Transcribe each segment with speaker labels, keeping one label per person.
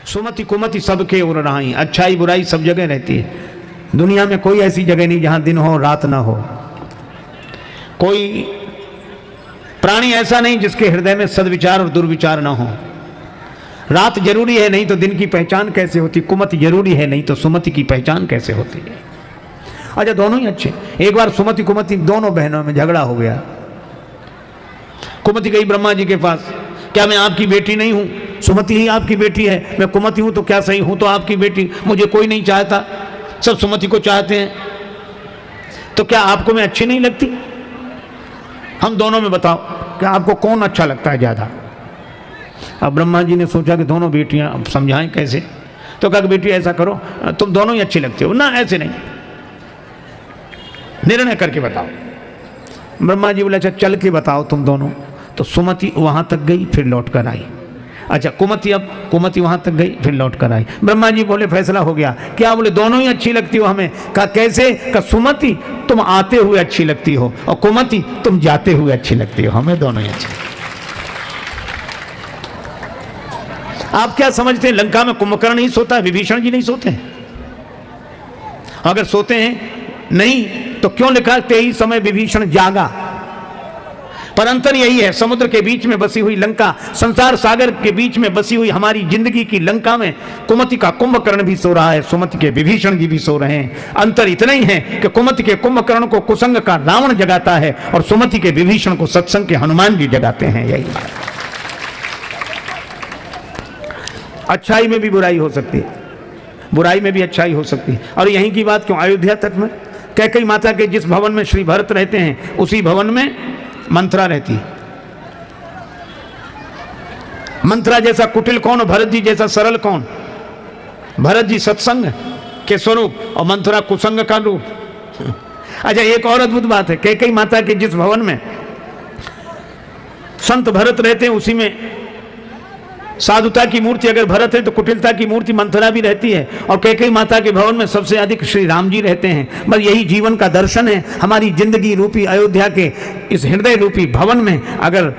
Speaker 1: सुमति कुमति सबके उर रहाई, अच्छाई बुराई सब जगह रहती है। दुनिया में कोई ऐसी जगह नहीं जहां दिन हो रात ना हो। कोई प्राणी ऐसा नहीं जिसके हृदय में सद्विचार और दुर्विचार ना हो। रात जरूरी है, नहीं तो दिन की पहचान कैसे होती। कुमति जरूरी है, नहीं तो सुमति की पहचान कैसे होती है। अच्छा, दोनों ही अच्छे। एक बार सुमति कुमति दोनों बहनों में झगड़ा हो गया। कुमति गई ब्रह्मा जी के पास, क्या मैं आपकी बेटी नहीं हूं? सुमति ही आपकी बेटी है। मैं कुमति हूं तो क्या सही, हूं तो आपकी बेटी। मुझे कोई नहीं चाहता, सब सुमति को चाहते हैं, तो क्या आपको मैं अच्छी नहीं लगती? हम दोनों में बताओ कि आपको कौन अच्छा लगता है ज्यादा। अब ब्रह्मा जी ने सोचा कि दोनों बेटियां, अब समझाएं कैसे। तो कहा बेटी ऐसा करो, तुम दोनों ही अच्छी लगती हो ना। ऐसे नहीं, निर्णय करके बताओ। ब्रह्मा जी बोले अच्छा चल के बताओ तुम दोनों। तो सुमति वहां तक गई, फिर लौट कर आई। अच्छा कुमति वहां तक गई, फिर लौट कर आई। ब्रह्मा जी बोले फैसला हो गया। क्या? बोले दोनों ही अच्छी लगती हो हमें। कहा कैसे? कहा सुमति तुम आते हुए अच्छी लगती हो और कुमति तुम जाते हुए अच्छी लगती हो, हमें दोनों ही अच्छी। आप क्या समझते हैं लंका में कुंभकर्ण नहीं सोता है, विभीषण जी नहीं सोते हैं? अगर सोते हैं नहीं तो क्यों लिखा 23 समय विभीषण जागा? पर अंतर यही है, समुद्र के बीच में बसी हुई लंका, संसार सागर के बीच में बसी हुई हमारी जिंदगी की लंका में कुमति का कुंभकर्ण भी सो रहा है, सुमति के विभीषण जी भी सो रहे हैं। अंतर इतना ही है कि कुमति के कुंभकर्ण को कुसंग का रावण जगाता है और सुमति के विभीषण को सत्संग के हनुमान जी जगाते हैं। यही बात। अच्छाई में भी बुराई हो सकती है, बुराई में भी अच्छाई हो सकती है। और यहीं की बात क्यों, अयोध्या तक में कैकेयी माता के जिस भवन में श्री भरत रहते हैं उसी भवन में मंथरा रहती है। मंथरा जैसा कुटिल कौन और भरत जी जैसा सरल कौन? भरत जी सत्संग के स्वरूप और मंथरा कुसंग का रूप। अच्छा, एक और अद्भुत बात है, कैकेयी माता के जिस भवन में संत भरत रहते हैं उसी में साधुता की मूर्ति अगर भरत है तो कुटिलता की मूर्ति मंथरा भी रहती है। और कैकेयी माता के भवन में सबसे अधिक श्री राम जी रहते हैं। बस यही जीवन का दर्शन है। हमारी जिंदगी रूपी अयोध्या के इस हृदय रूपी भवन में अगर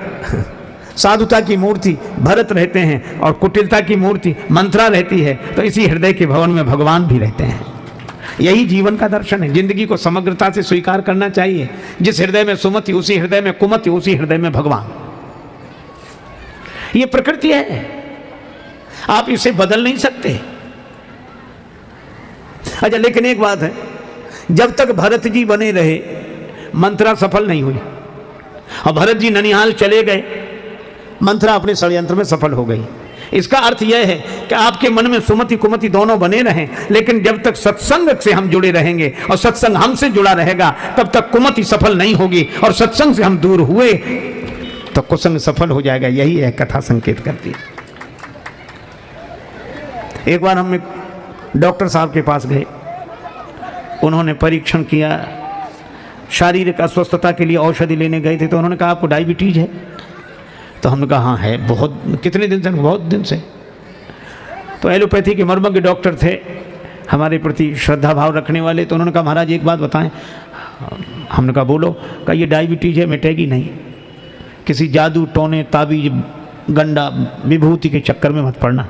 Speaker 1: साधुता की मूर्ति भरत रहते हैं और कुटिलता की मूर्ति मंथरा रहती है तो इसी हृदय के भवन में भगवान भी रहते हैं। यही जीवन का दर्शन है। जिंदगी को समग्रता से स्वीकार करना चाहिए। जिस हृदय में सुमति उसी हृदय में कुमति, उसी हृदय में भगवान। ये प्रकृति है, आप इसे बदल नहीं सकते। अच्छा, लेकिन एक बात है, जब तक भरत जी बने रहे मंथरा सफल नहीं हुई। और भरत जी ननिहाल चले गए, मंथरा अपने षड्यंत्र में सफल हो गई। इसका अर्थ यह है कि आपके मन में सुमति कुमति दोनों बने रहें, लेकिन जब तक सत्संग से हम जुड़े रहेंगे और सत्संग हमसे जुड़ा रहेगा तब तक कुमति सफल नहीं होगी। और सत्संग से हम दूर हुए तो कुसंग सफल हो जाएगा। यही है कथा संकेत करती है। एक बार हम एक डॉक्टर साहब के पास गए, उन्होंने परीक्षण किया, शारीरिक अस्वस्थता के लिए औषधि लेने गए थे। तो उन्होंने कहा आपको डायबिटीज है? तो हमने कहा हाँ है। बहुत, कितने दिन से? बहुत दिन से। तो एलोपैथी के मर्मज्ञ डॉक्टर थे, हमारे प्रति श्रद्धा भाव रखने वाले। तो उन्होंने कहा महाराज एक बात बताएं। हमने कहा बोलो। कहा ये डायबिटीज है, मिटेगी नहीं। किसी जादू टोने ताबीज गंडा विभूति के चक्कर में मत पड़ना,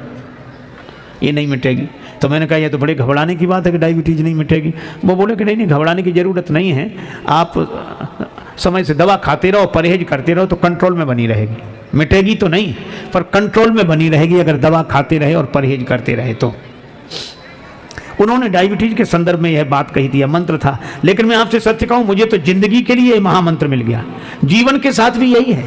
Speaker 1: ये नहीं मिटेगी। तो मैंने कहा ये तो बड़े घबराने की बात है कि डायबिटीज नहीं मिटेगी। वो बोले कि नहीं घबराने की ज़रूरत नहीं है, आप समय से दवा खाते रहो, परहेज करते रहो तो कंट्रोल में बनी रहेगी। मिटेगी तो नहीं पर कंट्रोल में बनी रहेगी अगर दवा खाते रहे और परहेज करते रहे तो। उन्होंने डायबिटीज के संदर्भ में यह बात कही थी, यह मंत्र था। लेकिन मैं आपसे सत्य कहूं, मुझे तो जिंदगी के लिए महामंत्र मिल गया। जीवन के साथ भी यही है।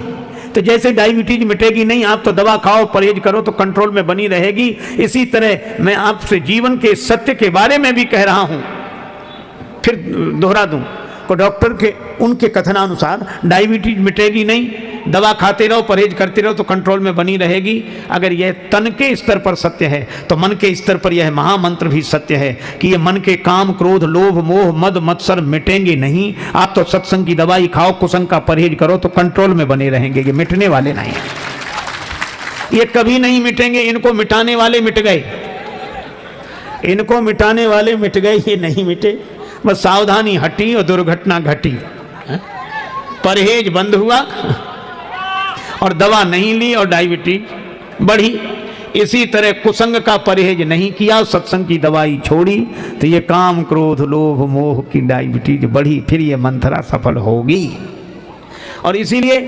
Speaker 1: तो जैसे डायबिटीज मिटेगी नहीं, आप तो दवा खाओ परहेज करो तो कंट्रोल में बनी रहेगी, इसी तरह मैं आपसे जीवन के सत्य के बारे में भी कह रहा हूं। फिर दोहरा दूं को डॉक्टर के उनके कथनानुसार डायबिटीज मिटेगी नहीं, दवा खाते रहो परहेज करते रहो तो कंट्रोल में बनी रहेगी। अगर यह तन के स्तर पर सत्य है तो मन के स्तर पर यह महामंत्र भी सत्य है कि ये मन के काम क्रोध लोभ मोह मद मत्सर मिटेंगे नहीं। आप तो सत्संग की दवाई खाओ, कुसंग का परहेज करो तो कंट्रोल में बने रहेंगे। ये मिटने वाले नहीं, ये कभी नहीं मिटेंगे। इनको मिटाने वाले मिट गए, इनको मिटाने वाले मिट गए, ये नहीं मिटे। बस सावधानी हटी और दुर्घटना घटी, परहेज बंद हुआ और दवा नहीं ली और डायबिटीज बढ़ी। इसी तरह कुसंग का परहेज नहीं किया, सत्संग की दवाई छोड़ी, तो ये काम क्रोध लोभ मोह की डायबिटीज बढ़ी, फिर ये मंथरा सफल होगी। और इसीलिए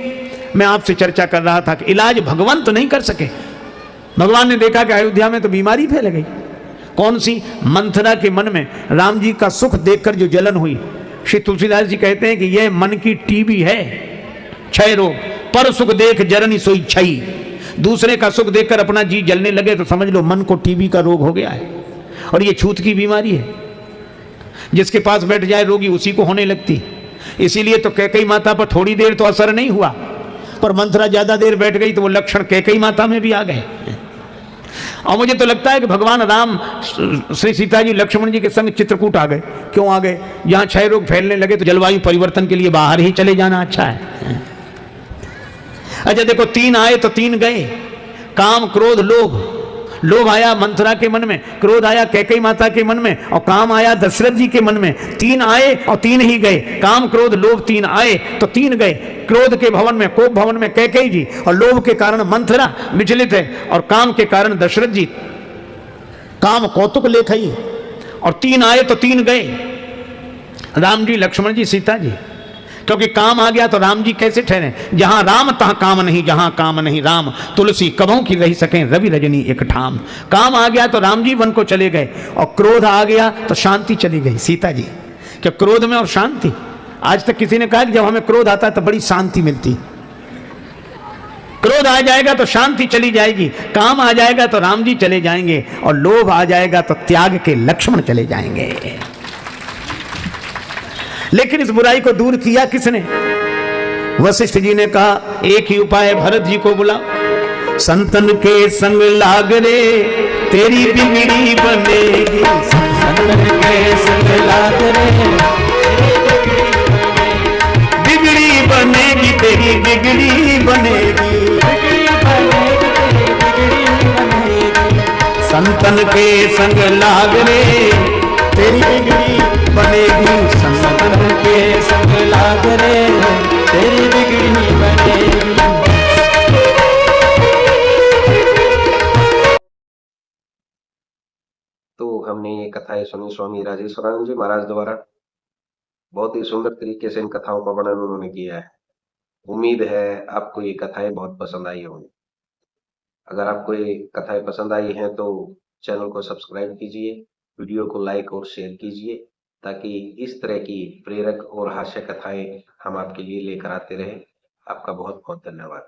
Speaker 1: मैं आपसे चर्चा कर रहा था कि इलाज भगवान तो नहीं कर सके। भगवान ने देखा कि अयोध्या में तो बीमारी फैल गई। कौन सी? मंथरा के मन में राम जी का सुख देखकर जो जलन हुई। श्री तुलसीदास जी कहते हैं कि यह मन की टीबी है, क्षय रोग। पर सुख देख जरनी सोई क्षयी। दूसरे का सुख देखकर अपना जी जलने लगे तो समझ लो मन को टीबी का रोग हो गया है। और ये छूत की बीमारी है, जिसके पास बैठ जाए रोगी उसी को होने लगती। इसीलिए तो कैकेयी माता पर थोड़ी देर तो असर नहीं हुआ, पर मंथरा ज्यादा देर बैठ गई तो वो लक्षण कैकेयी माता में भी आ गए। और मुझे तो लगता है कि भगवान राम श्री सीता जी लक्ष्मण जी के संग चित्रकूट आ गए। क्यों आ गए? जहां क्षय रोग फैलने लगे तो जलवायु परिवर्तन के लिए बाहर ही चले जाना अच्छा है। अच्छा देखो, 3 आए तो 3 गए। काम क्रोध लोभ। लोभ आया मंथरा के मन में, क्रोध आया कैकेयी माता के मन में, और काम आया दशरथ जी के मन में। 3 आए और 3 ही गए। काम क्रोध लोभ 3 आए तो 3 गए। क्रोध के भवन में, कोप भवन में कैकेयी जी, और लोभ के कारण मंथरा विचलित है, और काम के कारण दशरथ जी। काम कौतुक लेखई, और 3 आए तो 3 गए। राम जी, लक्ष्मण जी, सीता जी। क्योंकि काम आ गया तो राम जी कैसे ठहरे? जहां राम तहां काम नहीं, जहां काम नहीं राम, तुलसी कबों की रही सकें रवि रजनी एक ठाम। काम आ गया तो राम जी वन को चले गए, और क्रोध आ गया तो शांति चली गई सीता जी। क्या क्रोध में और शांति? आज तक किसी ने कहा कि जब हमें क्रोध आता है तो बड़ी शांति मिलती। क्रोध आ जाएगा तो शांति चली जाएगी, काम आ जाएगा तो राम जी चले जाएंगे, और लोभ आ जाएगा तो त्याग के लक्ष्मण चले जाएंगे। लेकिन इस बुराई को दूर किया किसने? वशिष्ठ जी ने कहा एक ही उपाय, भरत जी को बुलाओ। संतन के संग लाग रे तेरी बिगड़ी बनेगी, संतन के संग लाग रे बिगड़ी बनेगी, तेरी बिगड़ी बनेगी। संतन के संग लाग रे तेरी बिगड़ी बनेगी, संतन के संग लाग रे तेरी बिगड़ी बनेगी।
Speaker 2: तो हमने ये कथाएं सुनी स्वामी राजेश्वरानंद जी महाराज द्वारा। बहुत ही सुंदर तरीके से इन कथाओं का वर्णन उन्होंने किया है। उम्मीद है आपको ये कथाएं बहुत पसंद आई होंगी। अगर आपको ये कथाएं पसंद आई हैं तो चैनल को सब्सक्राइब कीजिए, वीडियो को लाइक और शेयर कीजिए, ताकि इस तरह की प्रेरक और हास्य कथाएं हम आपके लिए लेकर आते रहें। आपका बहुत बहुत धन्यवाद।